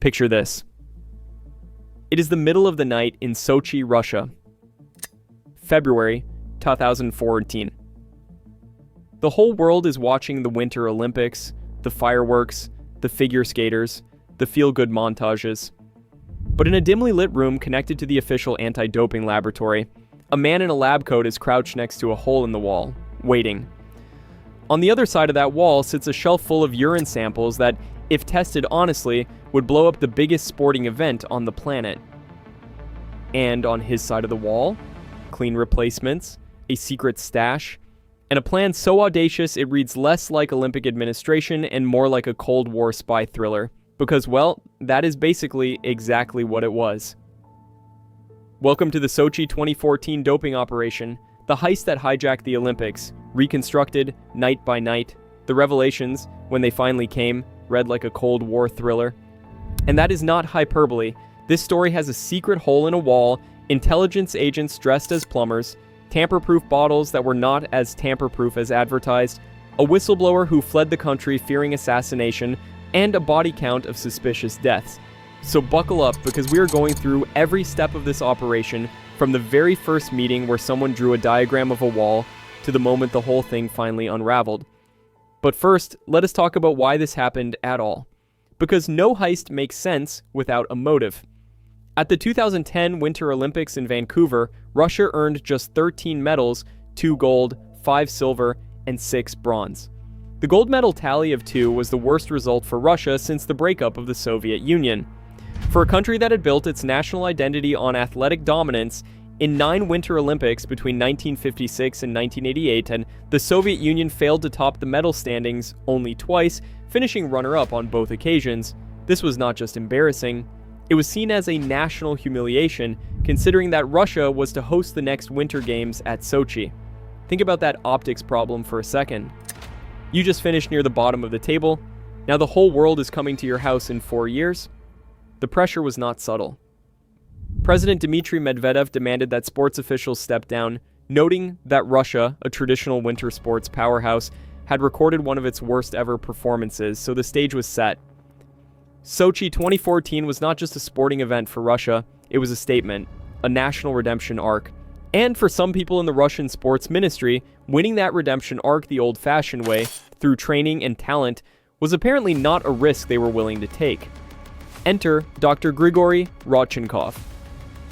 Picture this. It is the middle of the night in Sochi, Russia. February 2014. The whole world is watching the Winter Olympics, the fireworks, the figure skaters, the feel-good montages. But in a dimly lit room connected to the official anti-doping laboratory, a man in a lab coat is crouched next to a hole in the wall, waiting. On the other side of that wall sits a shelf full of urine samples that, if tested honestly, would blow up the biggest sporting event on the planet. And on his side of the wall, clean replacements, a secret stash, and a plan so audacious it reads less like Olympic administration and more like a Cold War spy thriller. Because, well, that is basically exactly what it was. Welcome to the Sochi 2014 doping operation, the heist that hijacked the Olympics, reconstructed night by night. The revelations, when they finally came, read like a Cold War thriller. And that is not hyperbole. This story has a secret hole in a wall, intelligence agents dressed as plumbers, tamper-proof bottles that were not as tamper-proof as advertised, a whistleblower who fled the country fearing assassination, and a body count of suspicious deaths. So buckle up, because we are going through every step of this operation, from the very first meeting where someone drew a diagram of a wall, to the moment the whole thing finally unraveled. But first, let us talk about why this happened at all. Because no heist makes sense without a motive. At the 2010 Winter Olympics in Vancouver, Russia earned just 13 medals, 2 gold, 5 silver, and 6 bronze. The gold medal tally of 2 was the worst result for Russia since the breakup of the Soviet Union. For a country that had built its national identity on athletic dominance, in 9 Winter Olympics between 1956 and 1988, and the Soviet Union failed to top the medal standings only twice, finishing runner-up on both occasions, this was not just embarrassing, it was seen as a national humiliation, considering that Russia was to host the next Winter Games at Sochi. Think about that optics problem for a second. You just finished near the bottom of the table, now the whole world is coming to your house in 4 years. The pressure was not subtle. President Dmitry Medvedev demanded that sports officials step down, noting that Russia, a traditional winter sports powerhouse, had recorded one of its worst ever performances, so the stage was set. Sochi 2014 was not just a sporting event for Russia, it was a statement, a national redemption arc. And for some people in the Russian sports ministry, winning that redemption arc the old-fashioned way, through training and talent, was apparently not a risk they were willing to take. Enter Dr. Grigory Rodchenkov.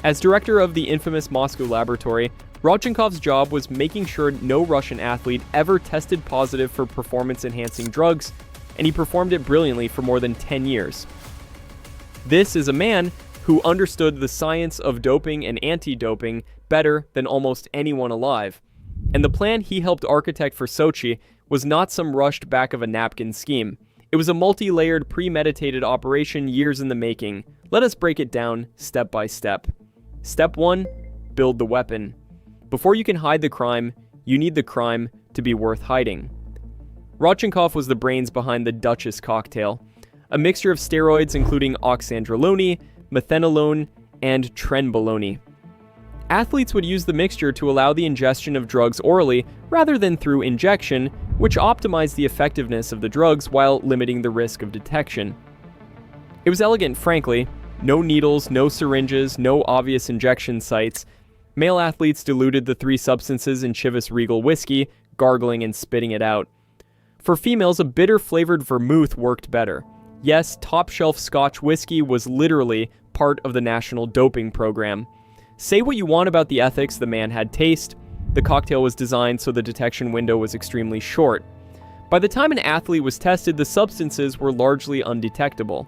As director of the infamous Moscow laboratory, Rodchenkov's job was making sure no Russian athlete ever tested positive for performance-enhancing drugs, and he performed it brilliantly for more than 10 years. This is a man who understood the science of doping and anti-doping better than almost anyone alive. And the plan he helped architect for Sochi was not some rushed back-of-a-napkin scheme. It was a multi-layered, premeditated operation years in the making. Let us break it down step by step. Step 1. Build the weapon. Before you can hide the crime, you need the crime to be worth hiding. Rodchenkov was the brains behind the Duchess cocktail, a mixture of steroids including oxandrolone, methanolone, and trenbolone. Athletes would use the mixture to allow the ingestion of drugs orally rather than through injection, which optimized the effectiveness of the drugs while limiting the risk of detection. It was elegant, frankly. No needles, no syringes, no obvious injection sites. Male athletes diluted the 3 substances in Chivas Regal whiskey, gargling and spitting it out. For females, a bitter-flavored vermouth worked better. Yes, top-shelf Scotch whiskey was literally part of the national doping program. Say what you want about the ethics, the man had taste. The cocktail was designed so the detection window was extremely short. By the time an athlete was tested, the substances were largely undetectable.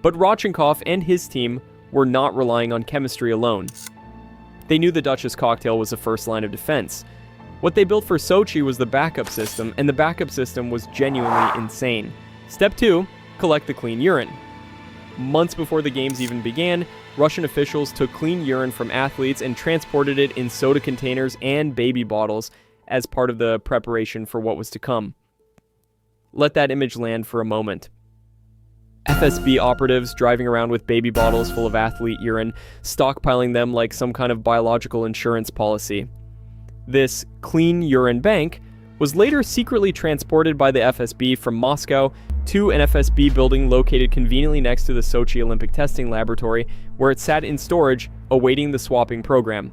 But Rodchenkov and his team were not relying on chemistry alone. They knew the Duchess cocktail was the first line of defense. What they built for Sochi was the backup system, and the backup system was genuinely insane. Step 2, collect the clean urine. Months before the games even began, Russian officials took clean urine from athletes and transported it in soda containers and baby bottles as part of the preparation for what was to come. Let that image land for a moment. FSB operatives driving around with baby bottles full of athlete urine, stockpiling them like some kind of biological insurance policy. This clean urine bank was later secretly transported by the FSB from Moscow to an FSB building located conveniently next to the Sochi Olympic Testing Laboratory, where it sat in storage, awaiting the swapping program.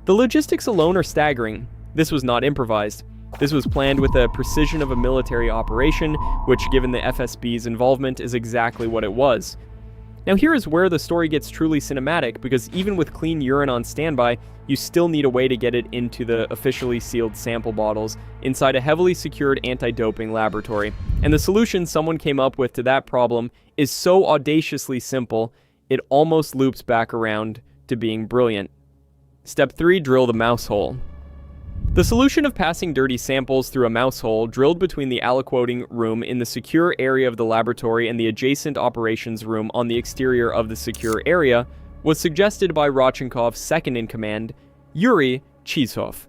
The logistics alone are staggering. This was not improvised. This was planned with the precision of a military operation, which, given the FSB's involvement, is exactly what it was. Now here is where the story gets truly cinematic, because even with clean urine on standby, you still need a way to get it into the officially sealed sample bottles inside a heavily secured anti-doping laboratory. And the solution someone came up with to that problem is so audaciously simple, it almost loops back around to being brilliant. Step 3, drill the mouse hole. The solution of passing dirty samples through a mouse hole drilled between the aliquoting room in the secure area of the laboratory and the adjacent operations room on the exterior of the secure area was suggested by Rodchenkov's second-in-command, Yuri Chizhov.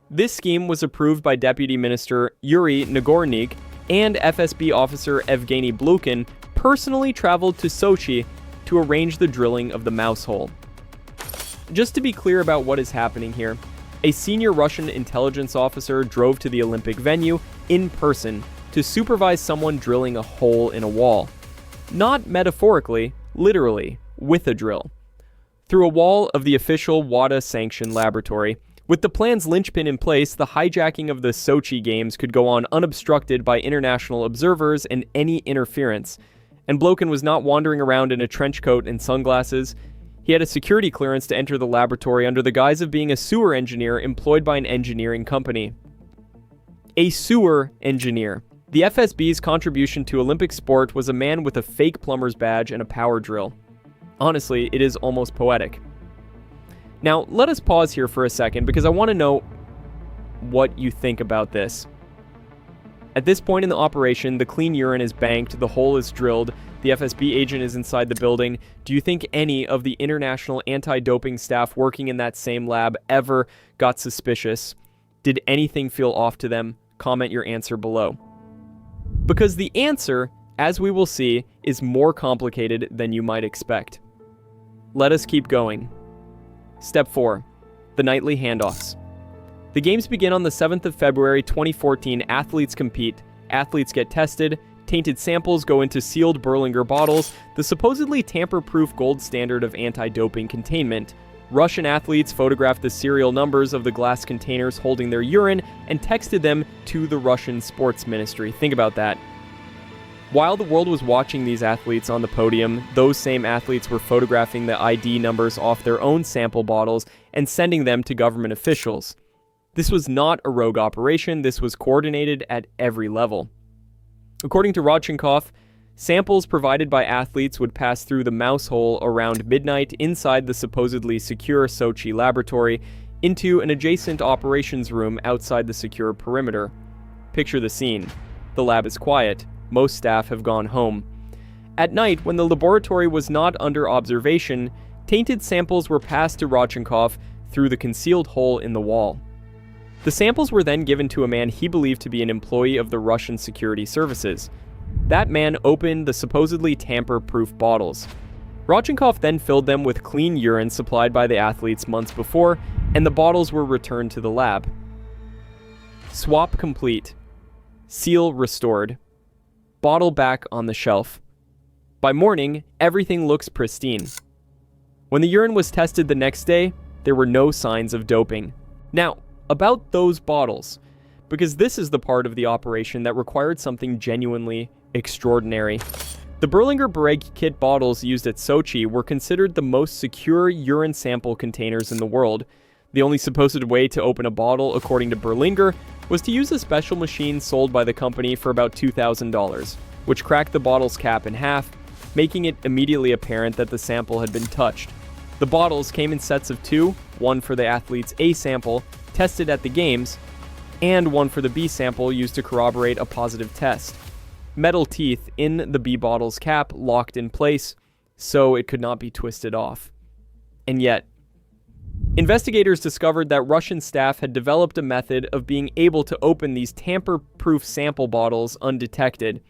This scheme was approved by Deputy Minister Yuri Nagornyk, and FSB officer Evgeny Blukin personally traveled to Sochi to arrange the drilling of the mouse hole. Just to be clear about what is happening here, a senior Russian intelligence officer drove to the Olympic venue in person to supervise someone drilling a hole in a wall. Not metaphorically, literally, with a drill. Through a wall of the official WADA-sanctioned laboratory. With the plan's linchpin in place, the hijacking of the Sochi Games could go on unobstructed by international observers and any interference. And Blokin was not wandering around in a trench coat and sunglasses. He had a security clearance to enter the laboratory under the guise of being a sewer engineer employed by an engineering company. A sewer engineer. The FSB's contribution to Olympic sport was a man with a fake plumber's badge and a power drill. Honestly, it is almost poetic. Now, let us pause here for a second because I want to know what you think about this. At this point in the operation, the clean urine is banked, the hole is drilled, the FSB agent is inside the building. Do you think any of the international anti-doping staff working in that same lab ever got suspicious? Did anything feel off to them? Comment your answer below. Because the answer, as we will see, is more complicated than you might expect. Let us keep going. Step 4. The nightly handoffs. The games begin on the 7th of February 2014. Athletes compete. Athletes get tested. Tainted samples go into sealed Berlinger bottles, the supposedly tamper-proof gold standard of anti-doping containment. Russian athletes photographed the serial numbers of the glass containers holding their urine and texted them to the Russian sports ministry. Think about that. While the world was watching these athletes on the podium, those same athletes were photographing the ID numbers off their own sample bottles and sending them to government officials. This was not a rogue operation, this was coordinated at every level. According to Rodchenkov, samples provided by athletes would pass through the mouse hole around midnight inside the supposedly secure Sochi laboratory into an adjacent operations room outside the secure perimeter. Picture the scene. The lab is quiet. Most staff have gone home. At night, when the laboratory was not under observation, tainted samples were passed to Rodchenkov through the concealed hole in the wall. The samples were then given to a man he believed to be an employee of the Russian security services. That man opened the supposedly tamper-proof bottles. Rodchenkov then filled them with clean urine supplied by the athletes months before, and the bottles were returned to the lab. Swap complete. Seal restored. Bottle back on the shelf. By morning, everything looks pristine. When the urine was tested the next day, there were no signs of doping. Now, about those bottles, because this is the part of the operation that required something genuinely extraordinary. The Berlinger Beret kit bottles used at Sochi were considered the most secure urine sample containers in the world. The only supposed way to open a bottle, according to Berlinger, was to use a special machine sold by the company for about $2,000, which cracked the bottle's cap in half, making it immediately apparent that the sample had been touched. The bottles came in sets of 2, one for the athlete's A sample, tested at the games, and one for the B sample used to corroborate a positive test. Metal teeth in the B bottle's cap locked in place, so it could not be twisted off. And yet, investigators discovered that Russian staff had developed a method of being able to open these tamper-proof sample bottles undetected.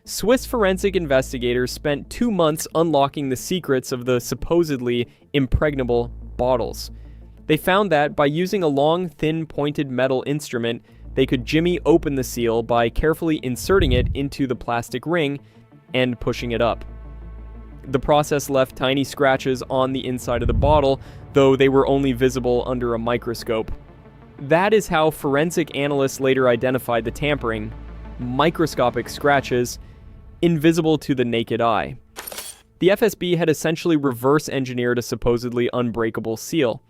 Swiss forensic investigators spent 2 months unlocking the secrets of the supposedly impregnable bottles. They found that by using a long, thin, pointed metal instrument, they could jimmy open the seal by carefully inserting it into the plastic ring and pushing it up. The process left tiny scratches on the inside of the bottle, though they were only visible under a microscope. That is how forensic analysts later identified the tampering: microscopic scratches, invisible to the naked eye. The FSB had essentially reverse engineered a supposedly unbreakable seal,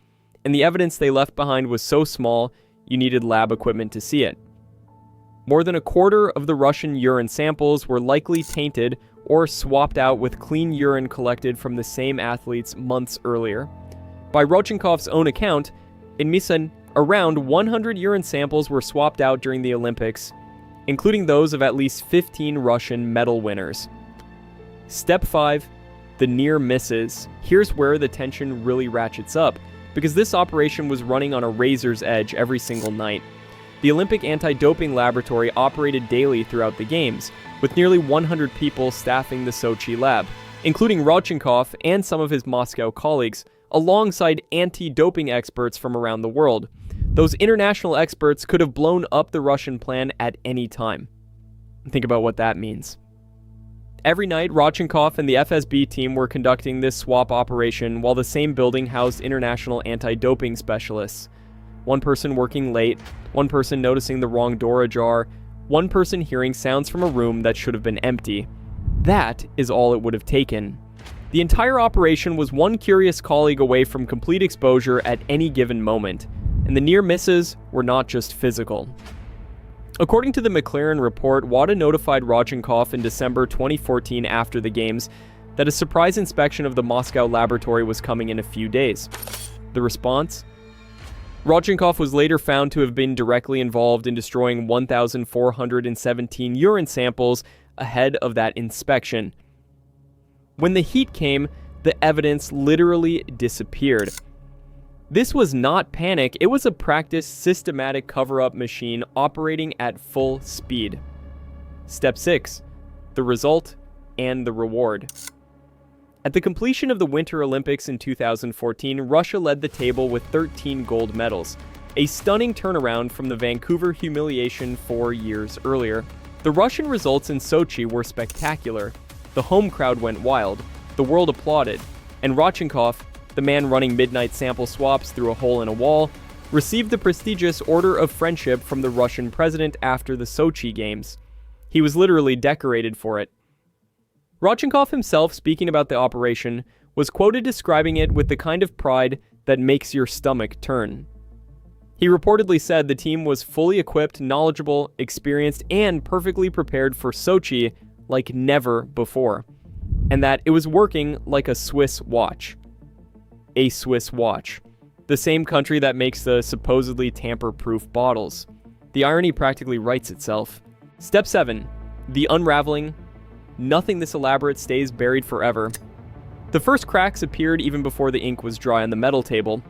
and the evidence they left behind was so small you needed lab equipment to see it. More than a quarter of the Russian urine samples were likely tainted or swapped out with clean urine collected from the same athletes months earlier. By Rodchenkov's own account, in Misan, around 100 urine samples were swapped out during the Olympics, including those of at least 15 Russian medal winners. Step 5. The near misses. Here's where the tension really ratchets up, because this operation was running on a razor's edge every single night. The Olympic anti-doping laboratory operated daily throughout the Games, with nearly 100 people staffing the Sochi lab, including Rodchenkov and some of his Moscow colleagues, alongside anti-doping experts from around the world. Those international experts could have blown up the Russian plan at any time. Think about what that means. Every night, Rodchenkov and the FSB team were conducting this swap operation while the same building housed international anti-doping specialists. One person working late, one person noticing the wrong door ajar, one person hearing sounds from a room that should have been empty. That is all it would have taken. The entire operation was one curious colleague away from complete exposure at any given moment, and the near misses were not just physical. According to the McLaren report, WADA notified Rodchenkov in December 2014 after the Games that a surprise inspection of the Moscow laboratory was coming in a few days. The response? Rodchenkov was later found to have been directly involved in destroying 1,417 urine samples ahead of that inspection. When the heat came, the evidence literally disappeared. This was not panic, it was a practiced, systematic cover-up machine operating at full speed. Step 6. The result and the reward. At the completion of the Winter Olympics in 2014, Russia led the table with 13 gold medals, a stunning turnaround from the Vancouver humiliation 4 years earlier. The Russian results in Sochi were spectacular. The home crowd went wild, the world applauded, and Rodchenkov, the man running midnight sample swaps through a hole in a wall, received the prestigious Order of Friendship from the Russian president after the Sochi Games. He was literally decorated for it. Rodchenkov himself, speaking about the operation, was quoted describing it with the kind of pride that makes your stomach turn. He reportedly said the team was fully equipped, knowledgeable, experienced, and perfectly prepared for Sochi like never before, and that it was working like a Swiss watch. A Swiss watch. The same country that makes the supposedly tamper-proof bottles. The irony practically writes itself. Step 7. The unraveling. Nothing this elaborate stays buried forever. The first cracks appeared even before the ink was dry on the medal table.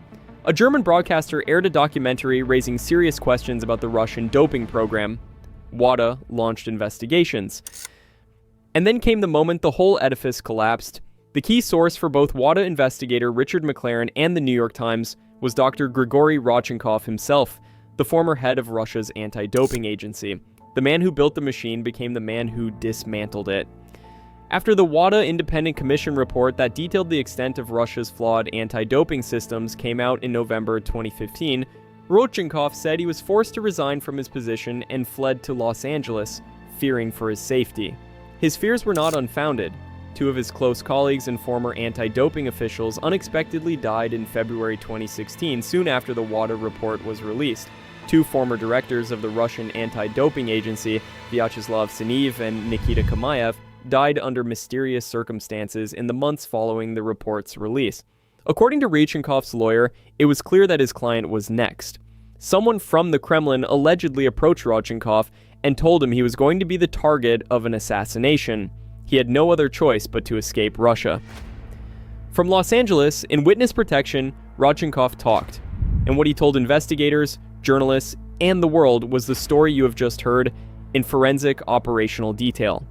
A German broadcaster aired a documentary raising serious questions about the Russian doping program. WADA launched investigations. And then came the moment the whole edifice collapsed. The key source for both WADA investigator Richard McLaren and the New York Times was Dr. Grigory Rodchenkov himself, the former head of Russia's anti-doping agency. The man who built the machine became the man who dismantled it. After the WADA Independent Commission report that detailed the extent of Russia's flawed anti-doping systems came out in November 2015, Rodchenkov said he was forced to resign from his position and fled to Los Angeles, fearing for his safety. His fears were not unfounded. 2 of his close colleagues and former anti-doping officials unexpectedly died in February 2016, soon after the WADA report was released. 2 former directors of the Russian anti-doping agency, Vyacheslav Sinev and Nikita Kamayev, died under mysterious circumstances in the months following the report's release. According to Rodchenkov's lawyer, it was clear that his client was next. Someone from the Kremlin allegedly approached Rodchenkov and told him he was going to be the target of an assassination. He had no other choice but to escape Russia. From Los Angeles, in witness protection, Rodchenkov talked. And what he told investigators, journalists, and the world was the story you have just heard in forensic operational detail.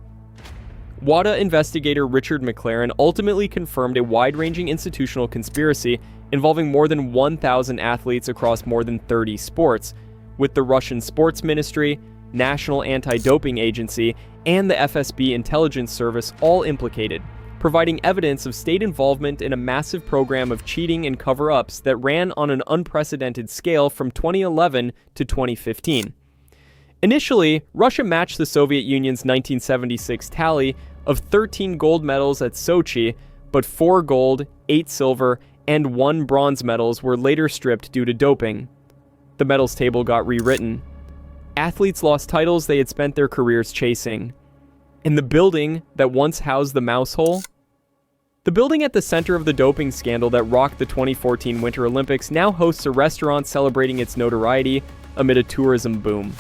WADA investigator Richard McLaren ultimately confirmed a wide-ranging institutional conspiracy involving more than 1,000 athletes across more than 30 sports, with the Russian Sports Ministry, National Anti-Doping Agency, and the FSB intelligence service all implicated, providing evidence of state involvement in a massive program of cheating and cover-ups that ran on an unprecedented scale from 2011 to 2015. Initially, Russia matched the Soviet Union's 1976 tally of 13 gold medals at Sochi, but 4 gold, 8 silver, and 1 bronze medals were later stripped due to doping. The medals table got rewritten. Athletes lost titles they had spent their careers chasing. In the building that once housed the mouse hole, the building at the center of the doping scandal that rocked the 2014 Winter Olympics now hosts a restaurant celebrating its notoriety amid a tourism boom.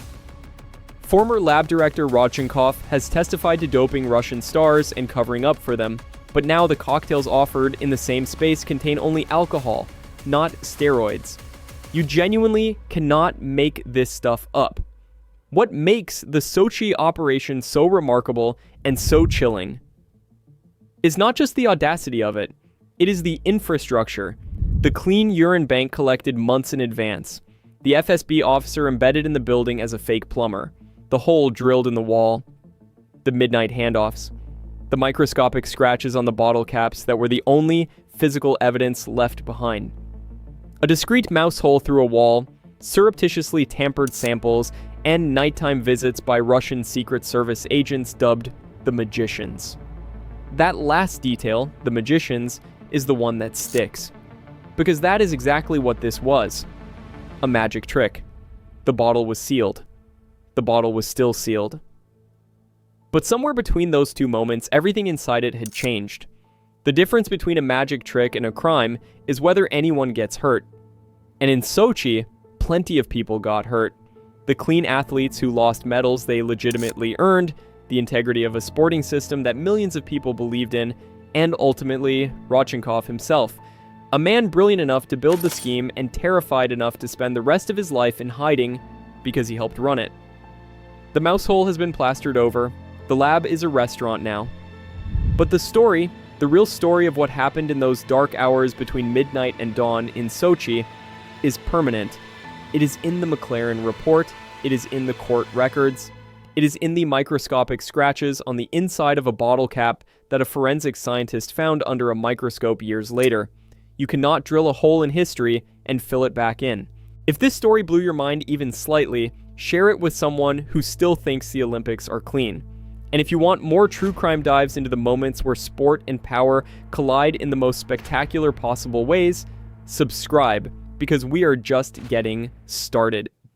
Former lab director Rodchenkov has testified to doping Russian stars and covering up for them, but now the cocktails offered in the same space contain only alcohol, not steroids. You genuinely cannot make this stuff up. What makes the Sochi operation so remarkable and so chilling is not just the audacity of it, it is the infrastructure. The clean urine bank collected months in advance. The FSB officer embedded in the building as a fake plumber. The hole drilled in the wall. The midnight handoffs. The microscopic scratches on the bottle caps that were the only physical evidence left behind. A discreet mouse hole through a wall, surreptitiously tampered samples, and nighttime visits by Russian Secret Service agents dubbed the Magicians. That last detail, the Magicians, is the one that sticks. Because that is exactly what this was. A magic trick. The bottle was sealed. The bottle was still sealed. But somewhere between those two moments, everything inside it had changed. The difference between a magic trick and a crime is whether anyone gets hurt. And in Sochi, plenty of people got hurt. The clean athletes who lost medals they legitimately earned, the integrity of a sporting system that millions of people believed in, and ultimately, Rodchenkov himself, a man brilliant enough to build the scheme and terrified enough to spend the rest of his life in hiding because he helped run it. The mouse hole has been plastered over. The lab is a restaurant now. But the story, the real story of what happened in those dark hours between midnight and dawn in Sochi, is permanent. It is in the McLaren report. It is in the court records. It is in the microscopic scratches on the inside of a bottle cap that a forensic scientist found under a microscope years later. You cannot drill a hole in history and fill it back in. If this story blew your mind even slightly, share it with someone who still thinks the Olympics are clean. And if you want more true crime dives into the moments where sport and power collide in the most spectacular possible ways, subscribe, because we are just getting started.